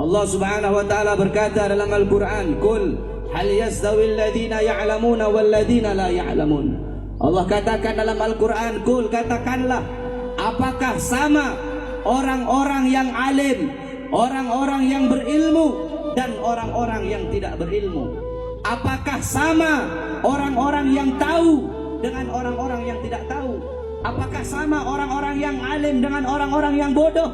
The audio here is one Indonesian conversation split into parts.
Allah Subhanahu wa taala berkata dalam Al-Qur'an, "Qul hal yastawi alladziina ya'lamuuna wal ladziina la ya'lamuun." Allah katakan dalam Al-Qur'an, "Qul," katakanlah, apakah sama orang-orang yang alim, orang-orang yang berilmu dan orang-orang yang tidak berilmu? Apakah sama orang-orang yang tahu dengan orang-orang yang tidak tahu? Apakah sama orang-orang yang alim dengan orang-orang yang bodoh?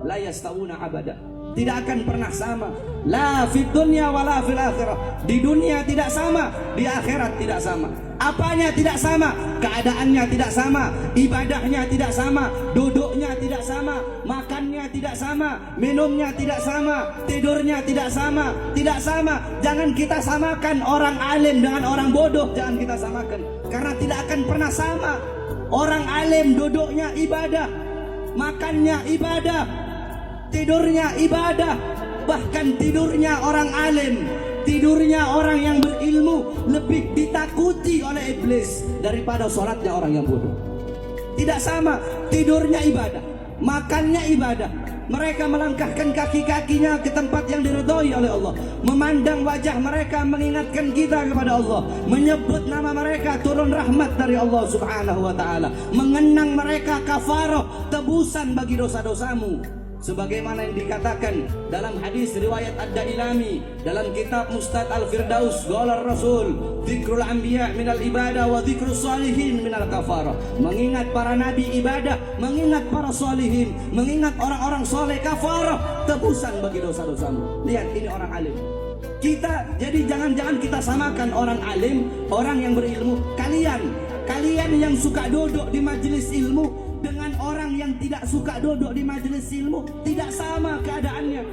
La yastawuna abada. Tidak akan pernah sama. La fid dunya wala fil akhirah. Di dunia tidak sama, di akhirat tidak sama. Apanya tidak sama? Keadaannya tidak sama, ibadahnya tidak sama, duduknya tidak sama, makannya tidak sama, minumnya tidak sama, tidurnya tidak sama, tidak sama. Jangan kita samakan orang alim dengan orang bodoh, jangan kita samakan, karena tidak akan pernah sama. Orang alim duduknya ibadah, makannya ibadah, tidurnya ibadah. Bahkan tidurnya orang alim, tidurnya orang yang berilmu lebih ditakuti oleh iblis daripada sholatnya orang yang bodoh. Tidak sama, tidurnya ibadah, makannya ibadah. Mereka melangkahkan kaki-kakinya ke tempat yang diridhoi oleh Allah. Memandang wajah mereka mengingatkan kita kepada Allah. Menyebut nama mereka turun rahmat dari Allah Subhanahu wa ta'ala. Mengenang mereka kafarah, tebusan bagi dosa-dosamu. Sebagaimana yang dikatakan dalam hadis riwayat Ad-Dailami dalam kitab Mustad Al-Firdaus, qala Rasul, dzikrul anbiya minal ibadah wa dzikrus shalihin minal kafarah. Mengingat para nabi ibadah, mengingat para sholihin, mengingat orang-orang soleh kafarah, tebusan bagi dosa-dosamu. Lihat, ini orang alim. Kita jadi jangan-jangan kita samakan orang alim, orang yang berilmu. Kalian yang suka duduk di majelis ilmu dengan orang yang tidak suka duduk di majelis ilmu tidak sama keadaannya.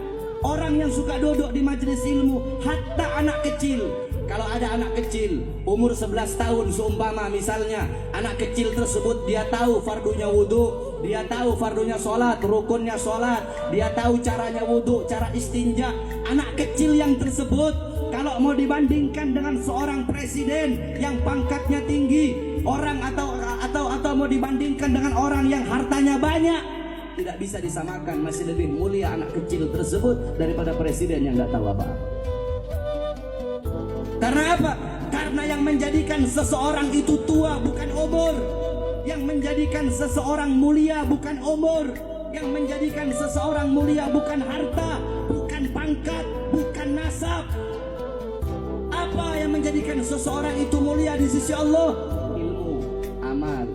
Orang yang suka duduk di majelis ilmu, hatta anak kecil, kalau ada anak kecil umur 11 tahun seumpama misalnya, anak kecil tersebut dia tahu fardunya wudu, dia tahu fardunya sholat, rukunnya sholat, dia tahu caranya wudu, cara istinja. Anak kecil yang tersebut kalau mau dibandingkan dengan seorang presiden yang pangkatnya tinggi, orang atau mau dibandingkan dengan orang yang hartanya banyak, tidak bisa disamakan. Masih lebih mulia anak kecil tersebut daripada presiden yang tidak tahu apa-apa. Karena apa? Karena yang menjadikan seseorang itu tua bukan umur, yang menjadikan seseorang mulia bukan umur, yang menjadikan seseorang mulia bukan harta, bukan pangkat, bukan nasab. Apa yang menjadikan seseorang itu mulia di sisi Allah? Ilmu, amal,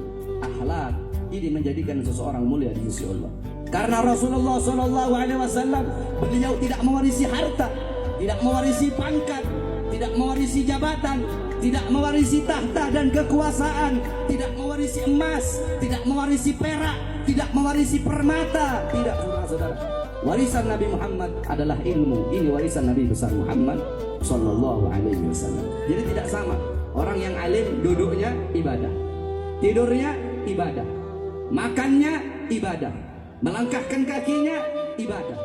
akhlak. Ini menjadikan seseorang mulia di sisi Allah. Karena Rasulullah SAW beliau tidak mewarisi harta, tidak mewarisi pangkat, tidak mewarisi jabatan, tidak mewarisi tahta dan kekuasaan, tidak mewarisi emas, tidak mewarisi perak, tidak mewarisi permata. Tidak, saudara-saudara. Warisan Nabi Muhammad adalah ilmu. Ini warisan Nabi besar Muhammad Sallallahu Alaihi Wasallam. Jadi tidak sama. Orang yang alim duduknya ibadah, tidurnya ibadah, makannya ibadah, melangkahkan kakinya ibadah,